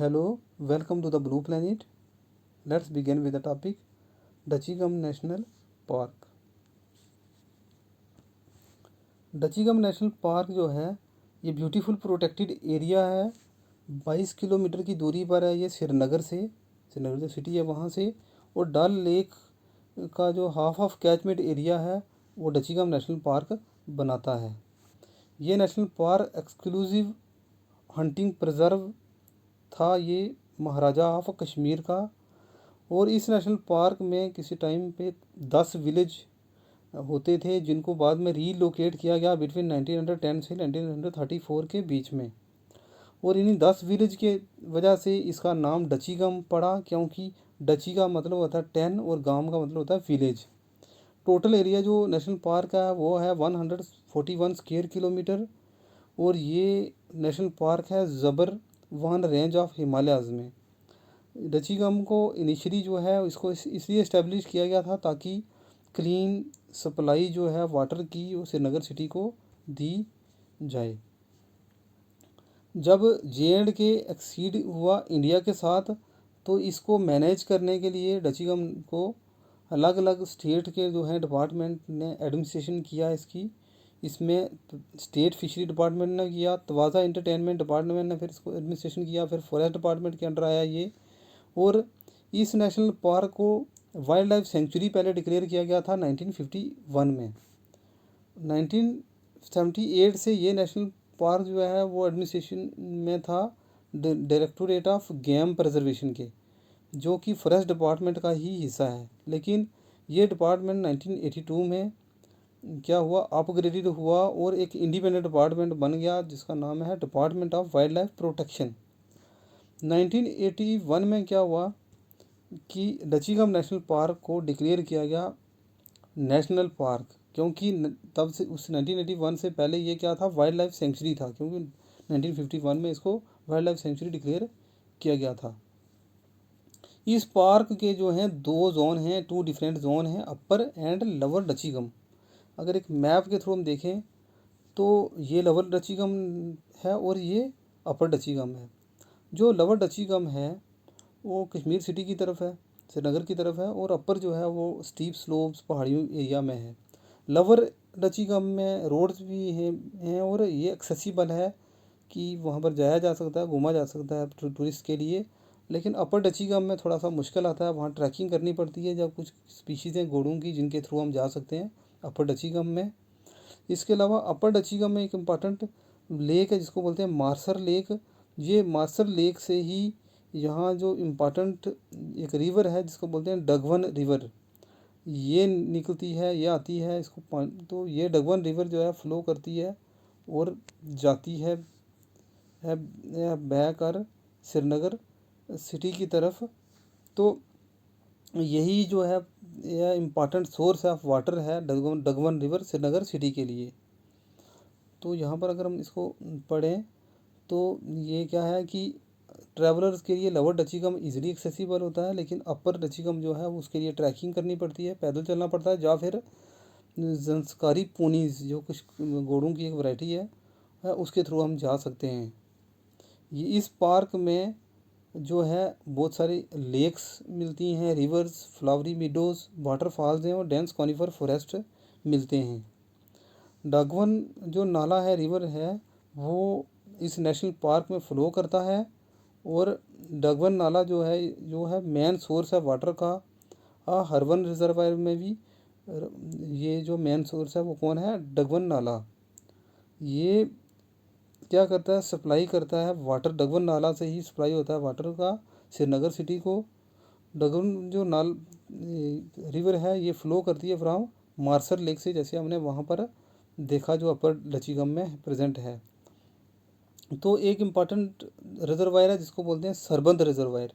Hello, welcome to the Blue Planet. Let's begin with the topic Dachigam national park. Dachigam national park जो है ये beautiful protected area है। 22 kilometre की दूरी पर है ये श्रीनगर जो सिटी है वहाँ से, और डल लेक का जो हाफ ऑफ कैचमेंट एरिया है वो डचीगम नेशनल पार्क बनाता है। ये national park exclusive hunting preserve था ये महाराजा ऑफ कश्मीर का, और इस नेशनल पार्क में किसी टाइम पे 10 विलेज होते थे जिनको बाद में रीलोकेट किया गया बिटवीन 1910 से 1934 के बीच में, और इन्हीं 10 विलेज के वजह से इसका नाम डचीगम पड़ा, क्योंकि डची का मतलब होता है 10 और गाम का मतलब होता है विलेज। टोटल एरिया जो नेशनल पार्क का है वो है 141 स्क्वायर किलोमीटर, और ये नेशनल पार्क है ज़बर वन रेंज ऑफ हिमालयाज़ में। डचीगम को इनिशियली जो है इसको इसलिए इस्टेब्लिश किया गया था ताकि क्लीन सप्लाई जो है वाटर की वो श्रीनगर सिटी को दी जाए। जब जे.एंड.के एक्सीड हुआ इंडिया के साथ, तो इसको मैनेज करने के लिए डचीगम को अलग अलग स्टेट के जो है डिपार्टमेंट ने एडमिनिस्ट्रेशन किया इसमें स्टेट फिशरी डिपार्टमेंट ने किया, तवाज़ा एंटरटेनमेंट डिपार्टमेंट ने फिर इसको एडमिनिस्ट्रेशन किया, फिर फॉरेस्ट डिपार्टमेंट के अंडर आया ये। और इस नेशनल पार्क को वाइल्ड लाइफ सेंचुरी पहले डिक्लेयर किया गया था 1951 में। 1978 से ये नेशनल पार्क जो है वो एडमिनिस्ट्रेशन में था डायरेक्टोरेट ऑफ गेम प्रिजर्वेशन के, जो कि फॉरेस्ट डिपार्टमेंट का ही हिस्सा है। लेकिन ये डिपार्टमेंट 1982 में क्या हुआ, अपग्रेडेड हुआ और एक इंडिपेंडेंट डिपार्टमेंट बन गया जिसका नाम है department of wild life protection. 1981 में क्या हुआ कि डचीगम नेशनल पार्क को डिक्लेयर किया गया नेशनल पार्क, क्योंकि तब से उस 1981 से पहले ये क्या था, वाइल्ड लाइफ सेंचुरी था, क्योंकि 1951 में इसको वाइल्ड लाइफ सेंचुरी डिक्लेयर किया गया था। इस पार्क के जो हैं 2 जोन हैं, 2 डिफरेंट जोन हैं, अपर एंड लोअर डचीगम। अगर एक मैप के थ्रू हम देखें तो ये लोअर डचीगम है और ये अपर डचीगम है। जो लोअर डचीगम है वो कश्मीर सिटी की तरफ है, श्रीनगर की तरफ है, और अपर जो है वो स्टीप स्लोप्स पहाड़ियों एरिया में है। लोअर डचीगम में रोड्स भी हैं और ये एक्सेसिबल है कि वहाँ पर जाया जा सकता है, घूमा जा सकता है टूरिस्ट के लिए। लेकिन अपर डचीगम में थोड़ा सा मुश्किल आता है, वहाँ ट्रैकिंग करनी पड़ती है, जब कुछ स्पीशीज़ हैं घोड़ों की जिनके थ्रू हम जा सकते हैं अपर डचीगम में। इसके अलावा अपर डचीगम में एक इम्पॉर्टेंट लेक है जिसको बोलते हैं मार्सर लेक। ये मार्सर लेक से ही यहाँ जो इम्पॉर्टेंट एक रिवर है जिसको बोलते हैं डगवन रिवर, ये निकलती है, ये आती है इसको तो ये डगवन रिवर जो है फ्लो करती है और जाती है बह कर श्रीनगर सिटी की तरफ। तो यही जो है यह इम्पॉर्टेंट सोर्स ऑफ वाटर है डगवन रिवर श्रीनगर सिटी के लिए। तो यहाँ पर अगर हम इसको पढ़ें तो ये क्या है कि ट्रैवलर्स के लिए लोअर डचीगम इजीली एक्सेसिबल होता है, लेकिन अपर डचीगम जो है उसके लिए ट्रैकिंग करनी पड़ती है, पैदल चलना पड़ता है, या फिर संस्कारी पोनीज जो कुछ घोड़ों की एक वैरायटी है उसके थ्रू हम जा सकते हैं। ये इस पार्क में जो है बहुत सारी लेक्स मिलती हैं, रिवर्स, फ्लावरी मीडोज़, वाटरफॉल्स हैं और डेंस कॉनिफर फॉरेस्ट मिलते हैं। डगवन जो नाला है, रिवर है, वो इस नेशनल पार्क में फ़्लो करता है, और डगवन नाला जो है मेन सोर्स है वाटर का। हरवन रिजर्वायर में भी ये जो मेन सोर्स है वो कौन है, डगवन नाला। ये क्या करता है, सप्लाई करता है वाटर, डगवन नाला से ही सप्लाई होता है वाटर का श्रीनगर सिटी को। डगवन जो रिवर है ये फ़्लो करती है फ्रॉम मार्सर लेक से, जैसे हमने वहाँ पर देखा जो अपर डचीगम में प्रेजेंट है। तो एक इम्पॉर्टेंट रिजर्वायर है जिसको बोलते हैं सरबंद रिजर्वायर।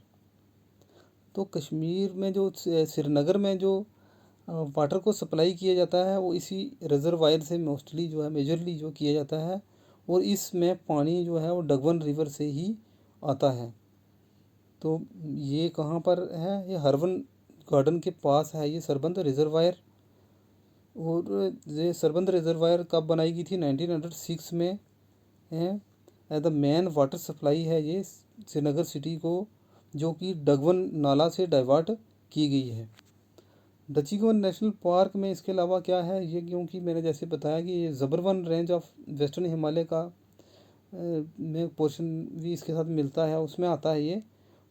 तो कश्मीर में जो श्रीनगर में जो वाटर को सप्लाई किया जाता है वो इसी रिजर्वायर से मोस्टली जो है मेजरली जो किया जाता है, और इसमें पानी जो है वो डगवन रिवर से ही आता है। तो ये कहाँ पर है, ये हरवन गार्डन के पास है ये सरबंद रिजर्वायर। और ये सरबंद रिजर्वायर कब बनाई गई थी, 1906 में है। द मेन वाटर सप्लाई है ये श्रीनगर सिटी को, जो कि डगवन नाला से डाइवर्ट की गई है। डचीगवन नेशनल पार्क में इसके अलावा क्या है ये, क्योंकि मैंने जैसे बताया कि ये ज़बरवन रेंज ऑफ वेस्टर्न हिमालय का में पोर्शन भी इसके साथ मिलता है, उसमें आता है ये।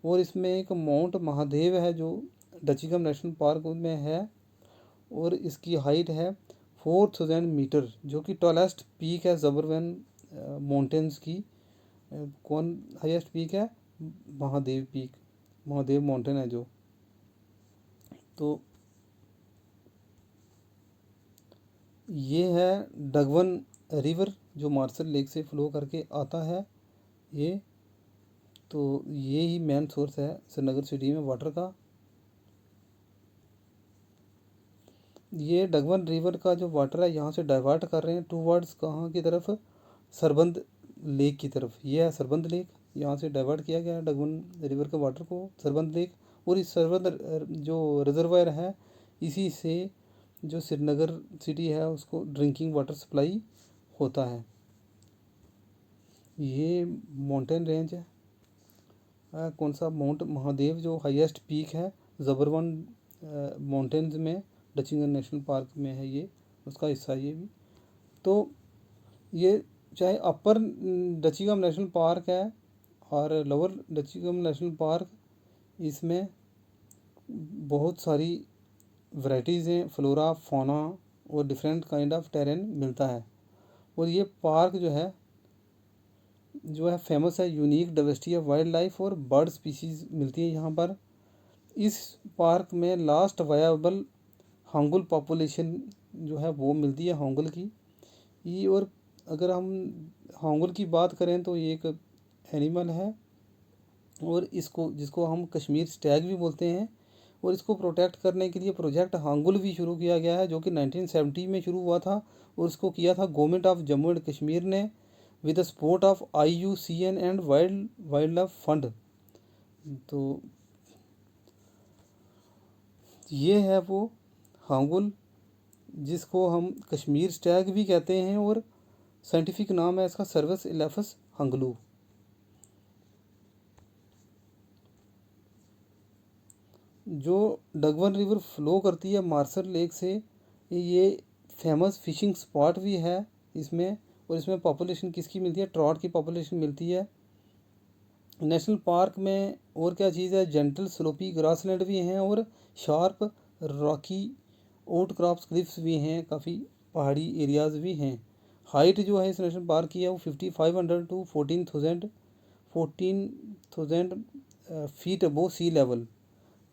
और इसमें एक माउंट महादेव है जो डचीगम नेशनल पार्क में है, और इसकी हाइट है 4000 मीटर, जो कि टॉलेस्ट पीक है ज़बरवन माउंटेन्स की। कौन हाईएस्ट पीक है? महादेव पीक, महादेव माउंटेन है जो। तो ये है डगवन रिवर जो मार्शल लेक से फ्लो करके आता है ये। तो ये ही मेन सोर्स है श्रीनगर सिटी में वाटर का। ये डगवन रिवर का जो वाटर है यहाँ से डाइवर्ट कर रहे हैं टूवर्ड्स कहाँ की तरफ? सरबंद लेक की तरफ। ये है सरबंद लेक, यहाँ से डाइवर्ट किया गया है डगवन रिवर के वाटर को सरबंद लेक। और इस सरबंद जो रिजर्वायर है, इसी से जो श्रीनगर सिटी है उसको ड्रिंकिंग वाटर सप्लाई होता है। ये माउंटेन रेंज है कौन सा? माउंट महादेव जो हाईएस्ट पीक है ज़बरवन माउंटेन्स में डचिंगन नेशनल पार्क में है, ये उसका हिस्सा ये भी। तो ये चाहे अपर डचिगम नेशनल पार्क है और लोअर डचिगम नेशनल पार्क, इसमें बहुत सारी वैराइटीज़ हैं, फ्लोरा फौना और डिफरेंट काइंड ऑफ टेरेन मिलता है। और ये पार्क जो है फेमस है, unique diversity of wild life और बर्ड स्पीशीज़ मिलती है यहाँ पर। इस पार्क में लास्ट वायबल हांगुल पॉपुलेशन जो है वो मिलती है हांगुल की। ये और अगर हम हांगुल की बात करें तो ये एक एनिमल है, और इसको जिसको हम कश्मीर स्टैग भी बोलते हैं। और इसको प्रोटेक्ट करने के लिए प्रोजेक्ट हांगुल भी शुरू किया गया है, जो कि 1970 में शुरू हुआ था। और इसको किया था government of Jammu and Kashmir ने with the support of IUCN and wildlife fund. तो ये है वो हांगुल, जिसको हम कश्मीर स्टैग भी कहते हैं, और साइंटिफिक नाम है इसका सर्वस एलेफस हंगलू। जो डगवन रिवर फ्लो करती है मार्शल लेक से, ये फेमस फिशिंग स्पॉट भी है इसमें। और इसमें पॉपुलेशन किसकी मिलती है? ट्रॉट की पॉपुलेशन मिलती है। नेशनल पार्क में और क्या चीज़ है? जेंटल स्लोपी ग्रासलैंड भी हैं, और शार्प रॉकी आउटक्रॉप्स क्लिफ्स भी हैं, काफ़ी पहाड़ी एरियाज़ भी हैं। हाइट जो है इस नेशनल पार्क की है वो 5500 to 14,000 feet above sea level.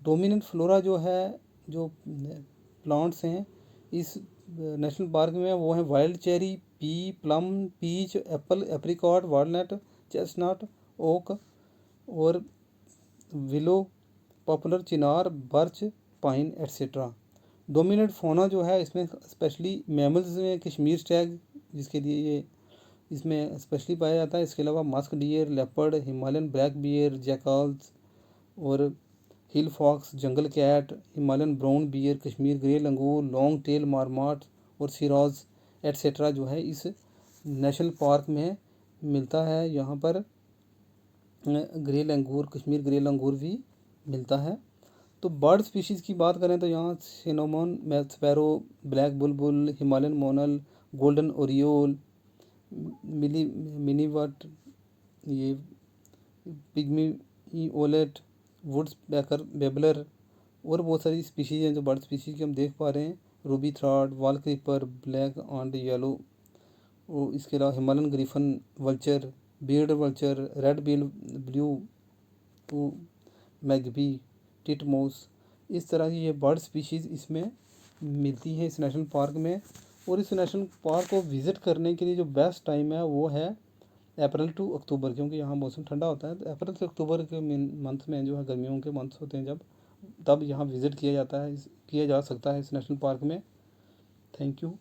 Dominant flora जो है, जो प्लांट्स हैं इस नेशनल पार्क में, वो है wild cherry, pea, plum, peach, apple, apricot, walnut, chestnut, oak और willow, poplar chinar, birch, pine etcetera. Dominant fauna जो है इसमें स्पेशली मैमल्स में कश्मीर स्टैग, जिसके लिए ये इसमें स्पेशली पाया जाता है। इसके अलावा musk deer, leopard, Himalayan black bear, jackals और hill fox, jungle cat, Himalayan brown bear, Kashmir grey langur, long tail marmot और सिराज एट्सेट्रा जो है इस नेशनल पार्क में मिलता है। यहाँ पर ग्रे लंगूर, कश्मीर ग्रे लंगूर भी मिलता है। तो बर्ड स्पीशीज़ की बात करें तो यहाँ सिनोमॉन स्पैरो, ब्लैक बुलबुल, हिमालयन मोनल, गोल्डन ओरियोल, मिनीवट, ये पिग्मी ओलेट, वुड्स पैकर बेबलर और बहुत सारी स्पीशीज़ हैं जो बर्ड स्पीशीज़ की हम देख पा रहे हैं। Ruby throat, wall creeper, black and yellow, और इसके अलावा Himalayan griffon, vulture, beard vulture, red bill blue magpie, titmouse, इस तरह की ये बर्ड स्पीशीज़ इसमें मिलती है इस नेशनल पार्क में। और इस नेशनल पार्क को विज़िट करने के लिए जो बेस्ट टाइम है वो है अप्रैल टू अक्टूबर, क्योंकि यहाँ मौसम ठंडा होता है। तो अप्रैल से अक्टूबर के मंथ में जो है गर्मियों के मंथ्स होते हैं जब, तब यहाँ विज़िट किया जा सकता है इस नेशनल पार्क में। Thank you.